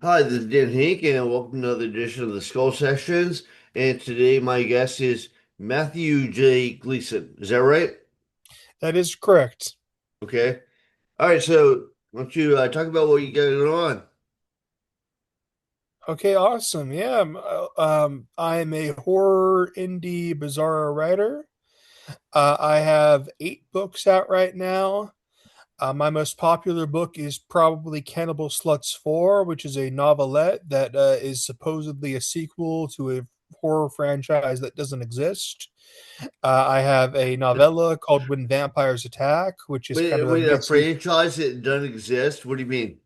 Hi, this is Dan Henk, and welcome to another edition of the Skull Sessions. And today, my guest is Matthew J. Gleason. Is that right? That is correct. Okay. All right. So, why don't you talk about what you got going on? Okay, awesome. Yeah, I'm a horror indie bizarro writer. I have 8 books out right now. My most popular book is probably Cannibal Sluts 4, which is a novelette that is supposedly a sequel to a horror franchise that doesn't exist. I have a novella called When Vampires Attack, which is kind Wait, of a wait, a messy. franchise that doesn't exist? What do you mean?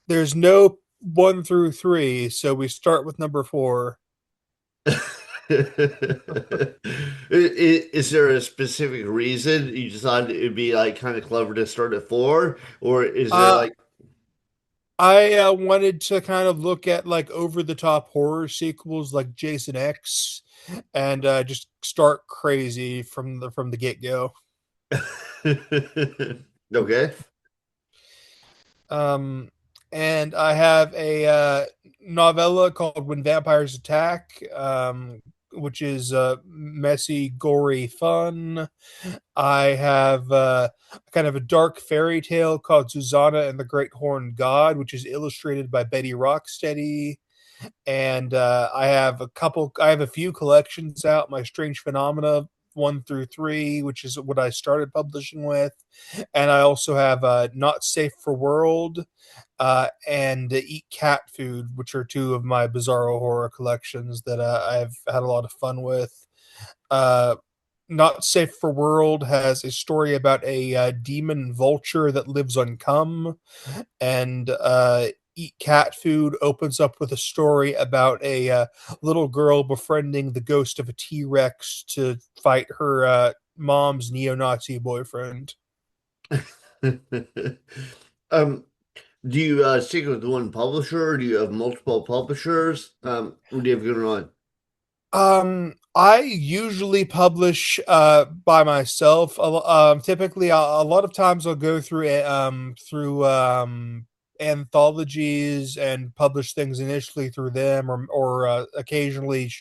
There's no 1 through 3, so we start with number 4. Is there a specific reason you decided it'd be like kind of clever to start at four, or is there Uh, like I wanted to kind of look at like over the top horror sequels like Jason X and just start crazy from the get go. okay? Um, and I have a novella called When Vampires Attack, which is messy, gory fun. I have kind of a dark fairy tale called Susanna and the Great Horned God, which is illustrated by Betty Rocksteady. And I have a few collections out. My Strange Phenomena 1 through 3, which is what I started publishing with, and I also have Not Safe for World and Eat Cat Food, which are two of my bizarro horror collections that I've had a lot of fun with. Uh, Not Safe for World has a story about a demon vulture that lives on cum, and Eat Cat Food opens up with a story about a little girl befriending the ghost of a T Rex to fight her mom's neo Nazi boyfriend. Um, do you stick with one publisher? Do you have multiple publishers? What do you have going on? I usually publish by myself. Typically, a lot of times I'll go through anthologies and publish things initially through them, or occasionally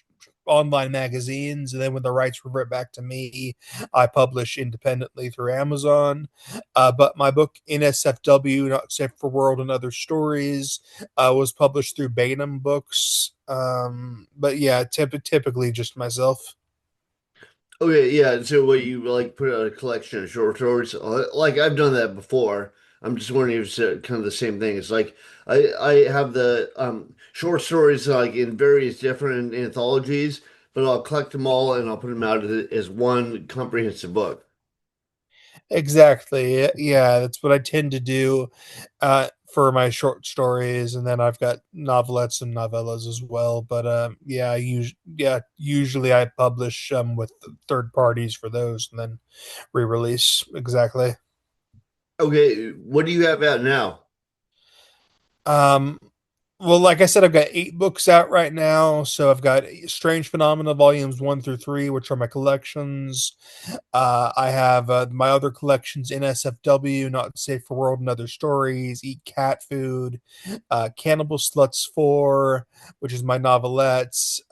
online magazines, and then when the rights revert back to me, I publish independently through Amazon. But my book NSFW, Not Safe for World and Other Stories, was published through Bainham Books. But yeah, typically just myself. Okay, yeah. So what you like put out a collection of short stories? Like I've done that before. I'm just wondering if it's kind of the same thing. It's like I have the short stories like in various different anthologies, but I'll collect them all and I'll put them out as one comprehensive book. Exactly. Yeah, that's what I tend to do for my short stories, and then I've got novelettes and novellas as well. But usually I publish with third parties for those, and then re-release. Exactly. Okay, what do you have out now? Um, well, like I said, I've got 8 books out right now. So I've got Strange Phenomena volumes 1 through 3, which are my collections. I have my other collections: NSFW, Not Safe for World and Other Stories, Eat Cat Food, Cannibal Sluts 4, which is my novelettes.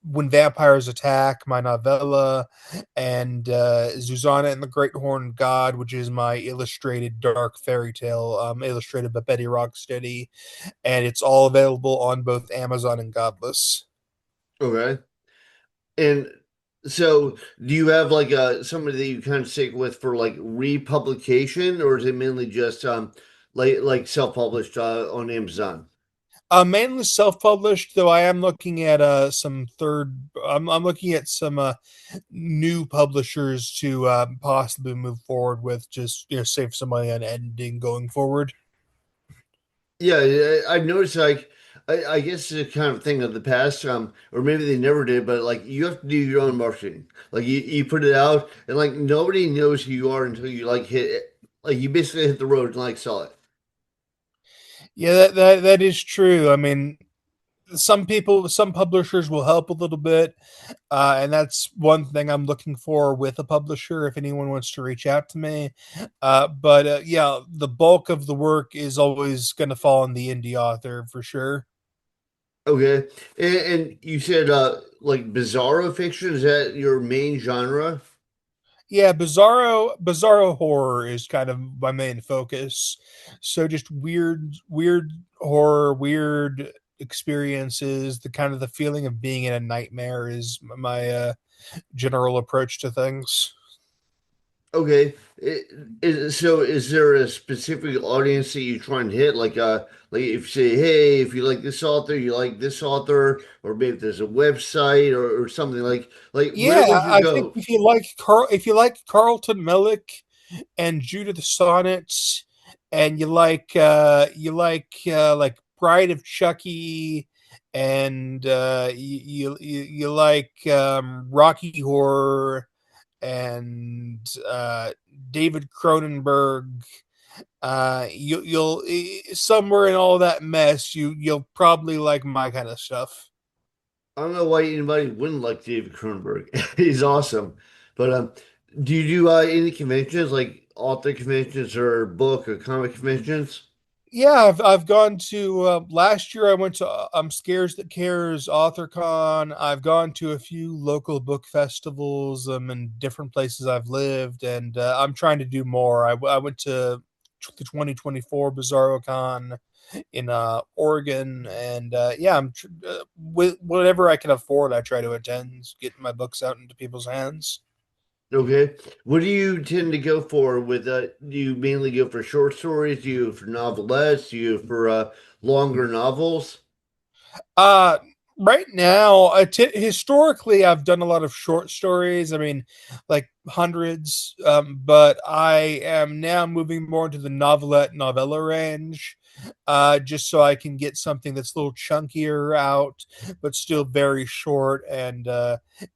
When Vampires Attack, my novella, and Zuzana and the Great Horned God, which is my illustrated dark fairy tale, illustrated by Betty Rocksteady, and it's all available on both Amazon and Godless. Okay. And so, do you have like somebody that you kind of stick with for like republication, or is it mainly just like self-published on Amazon? Mainly self-published, though I am looking at some third. I'm looking at some new publishers to possibly move forward with, just save some money on editing going forward. Yeah, I've noticed like I guess it's a kind of thing of the past, or maybe they never did, but like you have to do your own marketing. Like you put it out, and like nobody knows who you are until you like hit it. Like you basically hit the road and like sell it. Yeah, that is true. I mean, some publishers will help a little bit, and that's one thing I'm looking for with a publisher. If anyone wants to reach out to me, but yeah, the bulk of the work is always going to fall on the indie author for sure. Okay. And you said like bizarro fiction, is that your main genre? Yeah, bizarro horror is kind of my main focus. So just weird horror, weird experiences, the kind of the feeling of being in a nightmare is my general approach to things. Okay. So is there a specific audience that you try and hit? Like if you say, hey, if you like this author, you like this author, or maybe if there's a website or something like where would Yeah, you I think go? if you like Carlton Mellick and Judah the Sonnets, and you like Bride of Chucky, and you like Rocky Horror and David Cronenberg. You'll somewhere in all that mess, you'll probably like my kind of stuff. I don't know why anybody wouldn't like David Cronenberg. He's awesome. But do you do any conventions like author conventions or book or comic conventions? Yeah, I've gone to last year. I went to Scares That Cares AuthorCon. I've gone to a few local book festivals in different places I've lived, and I'm trying to do more. I went to the 2024 BizarroCon in Oregon, and yeah, with whatever I can afford, I try to attend, get my books out into people's hands. Okay. What do you tend to go for with do you mainly go for short stories? Do you for novelettes? Do you for longer novels? Uh, right now, historically, I've done a lot of short stories. I mean, like hundreds. But I am now moving more into the novelette novella range. Just so I can get something that's a little chunkier out, but still very short and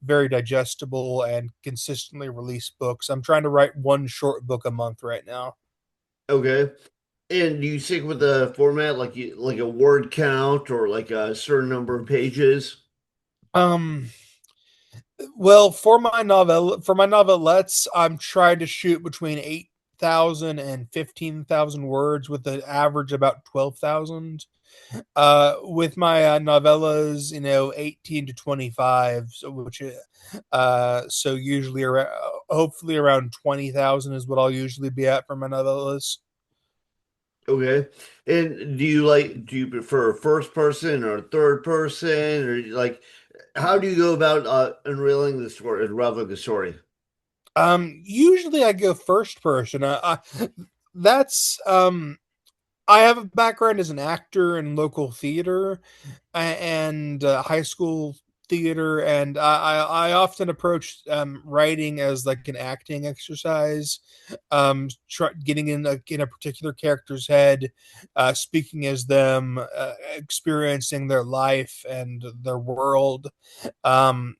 very digestible and consistently release books. I'm trying to write one short book a month right now. Okay. And do you stick with the format like a word count or like a certain number of pages? Um, Well, for my novelettes, I'm trying to shoot between 8,000 and 15,000 words with an average about 12,000. With my novellas, 18 to 25, so usually around, hopefully around 20,000 is what I'll usually be at for my novellas. Okay. And do you prefer first person or third person or like how do you go about unrailing the story, unraveling the story? Usually I go first person. That's I have a background as an actor in local theater and high school theater, and I often approach writing as like an acting exercise, getting in a particular character's head, speaking as them, experiencing their life and their world. Um,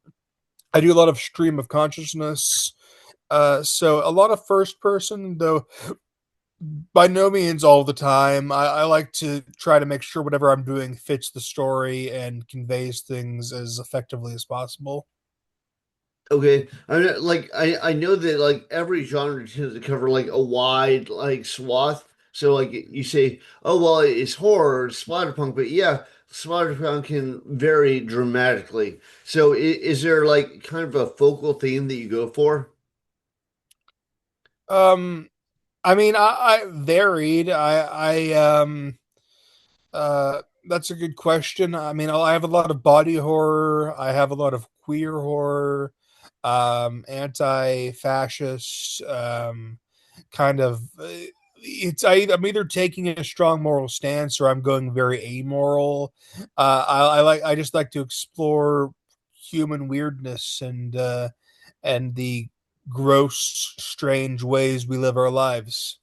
I do a lot of stream of consciousness. So a lot of first person, though by no means all the time. I like to try to make sure whatever I'm doing fits the story and conveys things as effectively as possible. Okay, I know that like every genre tends to cover like a wide like swath. So like you say, oh well, it's horror, it's splatterpunk, but yeah, splatterpunk can vary dramatically. So is there like kind of a focal theme that you go for? Um, I mean, I varied. That's a good question. I mean, I have a lot of body horror. I have a lot of queer horror, anti-fascist, kind of. I'm either taking a strong moral stance or I'm going very amoral. I just like to explore human weirdness and the gross, strange ways we live our lives.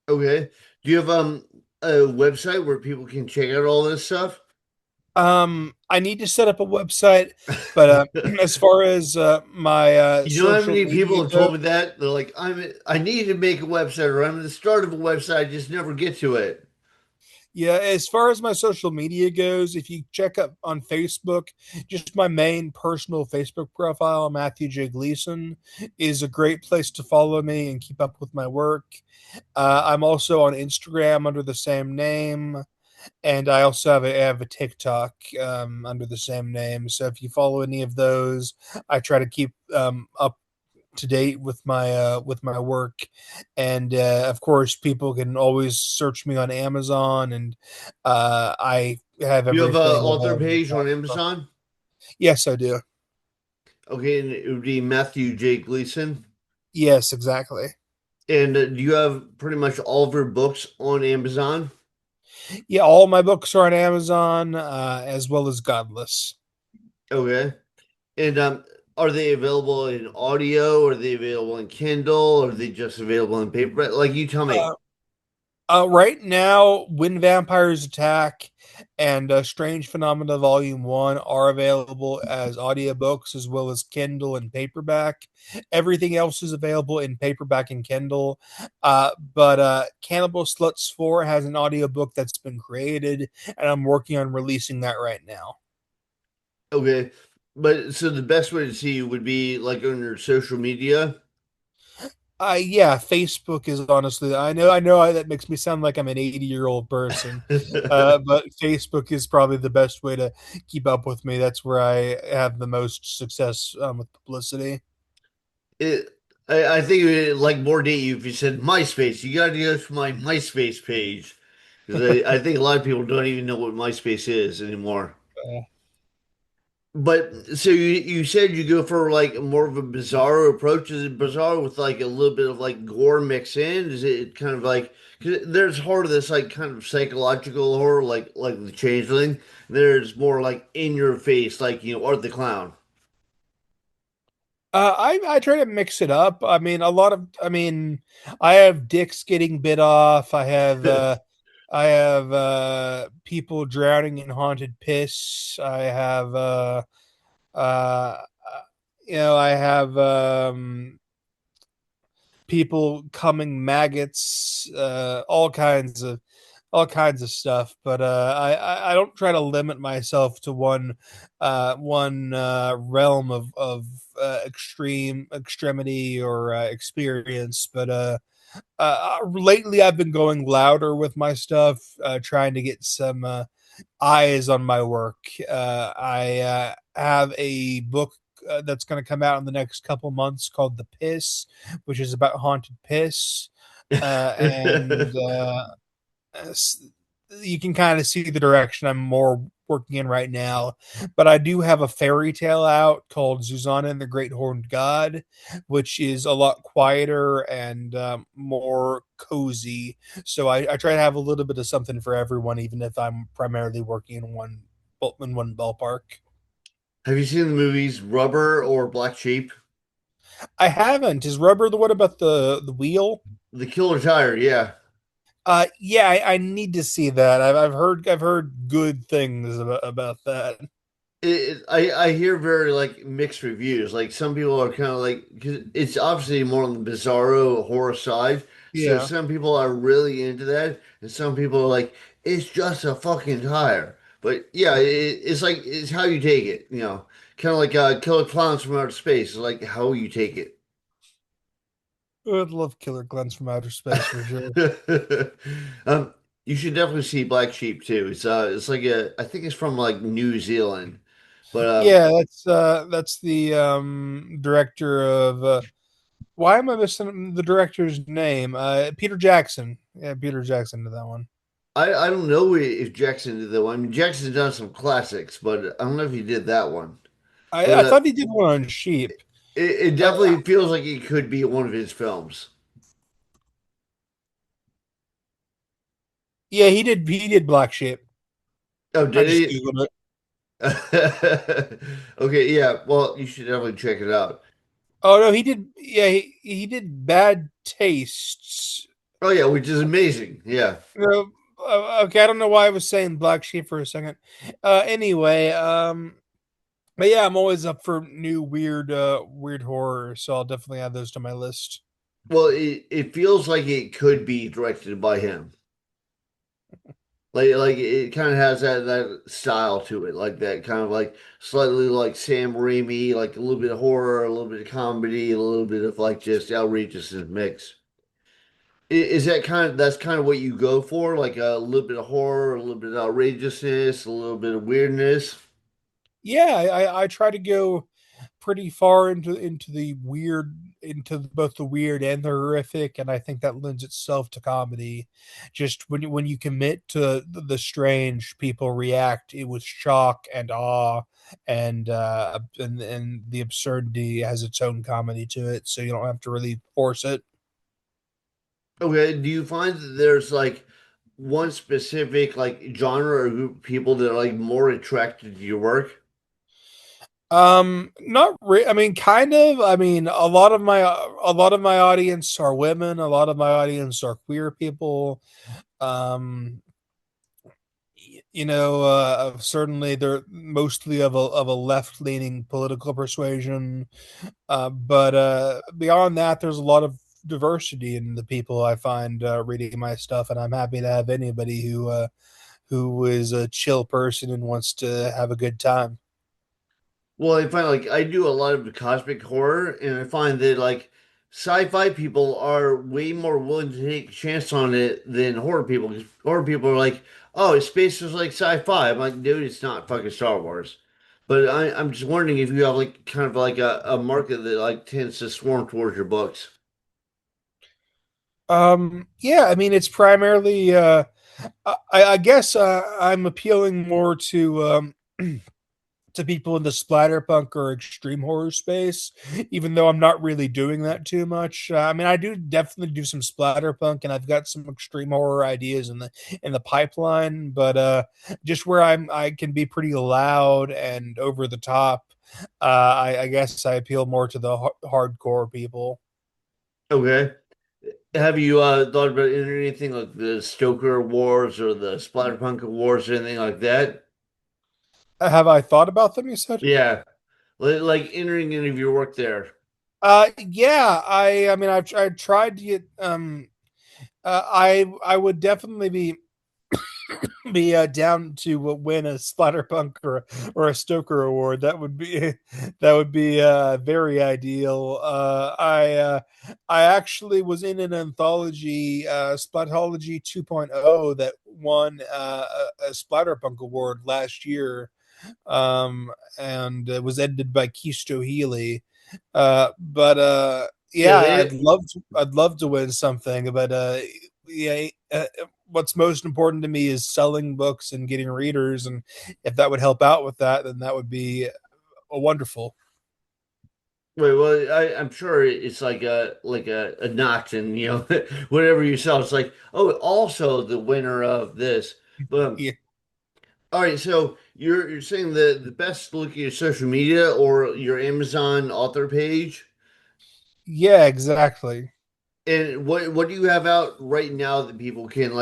Okay, do you have a website where people can check out all this stuff? I need to set up a website, but as far as my You know how social many media people have goes, told me that? They're like, I need to make a website or I'm at the start of a website, I just never get to it. Yeah, as far as my social media goes, if you check up on Facebook, just my main personal Facebook profile, Mathew J. Gleason, is a great place to follow me and keep up with my work. I'm also on Instagram under the same name, and I also have a TikTok under the same name. So if you follow any of those, I try to keep up to date with my work, and of course, people can always search me on Amazon, and I have You have a everything author available. page on Amazon? Yes, I do. Okay, and it would be Matthew J. Gleason. Yes, exactly. And do you have pretty much all of your books on Amazon? Yeah, all my books are on Amazon, as well as Godless. Okay. And are they available in audio? Are they available in Kindle? Or are they just available in paper? Like you tell me. Uh, right now, When Vampires Attack and Strange Phenomena Volume 1 are available as audiobooks as well as Kindle and paperback. Everything else is available in paperback and Kindle. But Cannibal Sluts 4 has an audiobook that's been created, and I'm working on releasing that right now. Okay. But so the best way to see you would be like on your social media. Yeah, Facebook is honestly, I know that makes me sound like I'm an 80-year-old person, but Facebook is probably the best way to keep up with me. That's where I have the most success with publicity. It, I think it would like more date you if you said MySpace. You got to go to my MySpace page because I think a lot of people don't even know what MySpace is anymore. Uh, But so you said you go for like more of a bizarre approach. Is it bizarre with like a little bit of like gore mix in? Is it kind of like 'cause there's horror that's like kind of psychological horror, like the Changeling. There's more like in your face, like Art the Clown. I try to mix it up. I mean, I have dicks getting bit off. I have people drowning in haunted piss. Uh, I have people coming maggots, all kinds of stuff. But I don't try to limit myself to one realm of extremity or experience. But lately I've been going louder with my stuff, trying to get some eyes on my work. I have a book that's going to come out in the next couple months called The Piss, which is about haunted piss. And You can kind of see the direction I'm more working in right now. But I do have a fairy tale out called Zuzana and the Great Horned God, which is a lot quieter and more cozy. So I try to have a little bit of something for everyone, even if I'm primarily working in one ballpark. Have you seen the movies Rubber or Black Sheep? I haven't. Is Rubber the one about the wheel? The Killer Tire, yeah. Yeah, I need to see that. I've heard good things about that. I hear very like mixed reviews. Like some people are kind of like 'cause it's obviously more on the bizarro horror side. So Yeah. some people are really into that, and some people are like, it's just a fucking tire. But yeah, it's like it's how you take it. Kind of like Killer Clowns from Outer Space. It's like how you take it. I'd love Killer Clowns from Outer Space for sure. um, you should definitely see Black Sheep too. It's like I think it's from like New Zealand, but Yeah, that's the director of why am I missing the director's name? Peter Jackson. Yeah, Peter Jackson did that one. I don't know if Jackson did that one. I mean, Jackson's done some classics, but I don't know if he did that one. But I thought he did one on sheep. it Uh, definitely feels like it could be one of his films. yeah, he did Black Sheep. Oh, I did just he? googled it. Okay, yeah. Well, you should definitely check it out. Oh no, he did. Yeah, he did Bad Tastes. Oh yeah, which is amazing. Yeah. No, okay, I don't know why I was saying Black Sheep for a second. Anyway, but yeah, I'm always up for new weird horror, so I'll definitely add those to my list. Well, it feels like it could be directed by him. Like it kind of has that style to it, like that kind of like slightly like Sam Raimi, like a little bit of horror, a little bit of comedy, a little bit of like just outrageousness mix. Is that that's kind of what you go for, like a little bit of horror, a little bit of outrageousness, a little bit of weirdness? Yeah, I try to go pretty far into the weird, into both the weird and the horrific, and I think that lends itself to comedy. Just when you commit to the strange, people react it with shock and awe, and the absurdity has its own comedy to it, so you don't have to really force it. Okay, do you find that there's like one specific like genre or group of people that are like more attracted to your work? Not I mean, kind of. I mean, a lot of my audience are women. A lot of my audience are queer people. Um, certainly they're mostly of a left leaning political persuasion. But beyond that, there's a lot of diversity in the people I find reading my stuff, and I'm happy to have anybody who is a chill person and wants to have a good time. Well, I find like I do a lot of cosmic horror, and I find that like sci-fi people are way more willing to take a chance on it than horror people. 'Cause horror people are like, "Oh, space is like sci-fi." I'm like, dude, it's not fucking Star Wars. But I'm just wondering if you have like kind of like a market that like tends to swarm towards your books. Yeah, I mean, it's primarily, I guess, I'm appealing more to people in the splatterpunk or extreme horror space, even though I'm not really doing that too much. I mean, I do definitely do some splatterpunk, and I've got some extreme horror ideas in the pipeline. But just where I can be pretty loud and over the top. I guess I appeal more to the hardcore people. Okay. Have you thought about entering anything like the Stoker Awards or the Splatterpunk Awards or anything like that? Have I thought about them? You said. Yeah, like entering any of your work there. Yeah, I mean, I've tried to get I would definitely be down to win a Splatterpunk or a Stoker award. That would be that would be very ideal. I actually was in an anthology, Splatology 2.0, that won a Splatterpunk award last year, and was edited by Kisto Healy. But Yeah, yeah, I'd love to win something, but yeah, what's most important to me is selling books and getting readers, and if that would help out with that, then that would be a wonderful. wait, well, I'm sure it's like a notch and whatever you sell, it's like, oh, also the winner of this. But Yeah, all right, so you're saying the best to look at your social media or your Amazon author page, yeah, exactly. and what do you have out right now that people can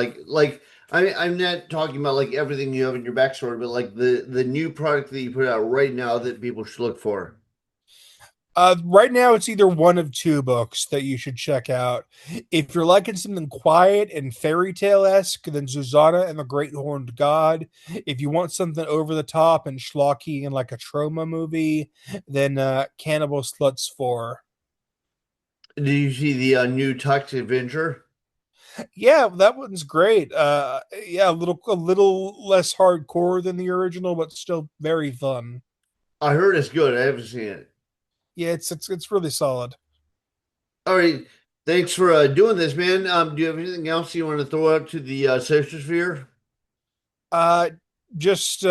I'm not talking about like everything you have in your backstory, but like the new product that you put out right now that people should look for. Right now, it's either one of two books that you should check out. If you're liking something quiet and fairy tale esque, then Susanna and the Great Horned God. If you want something over the top and schlocky and like a trauma movie, then Cannibal Sluts 4. Did you see the new Tux Adventure? Yeah, that one's great. Yeah, a little less hardcore than the original, but still very fun. I heard it's good. I haven't seen it. Yeah, it's really solid. All right. Thanks for doing this, man. Do you have anything else you want to throw out to the social sphere? Uh, just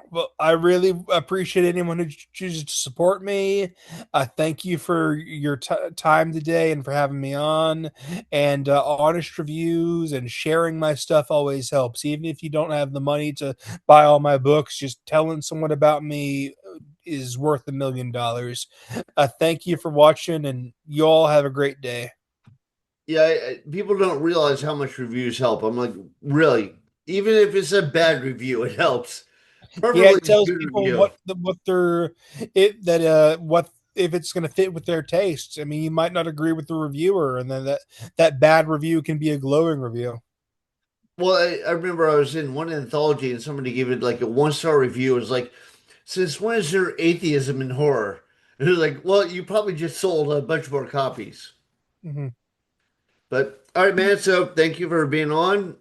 Well, I really appreciate anyone who chooses to support me. Thank you for your time today and for having me on. And honest reviews and sharing my stuff always helps. Even if you don't have the money to buy all my books, just telling someone about me is worth $1 million. Thank you for watching, and you all have a great day. Yeah, people don't realize how much reviews help. I'm like, really? Even if it's a bad review, it helps. Yeah, Preferably it a tells good people review. what they're what if it's going to fit with their tastes. I mean, you might not agree with the reviewer, and then that bad review can be a glowing review. Well, I remember I was in one anthology and somebody gave it like a one-star review. It was like, since when is there atheism in horror? And it was like, well, you probably just sold a bunch more copies. Hmm. But all right, man. So thank you for being on.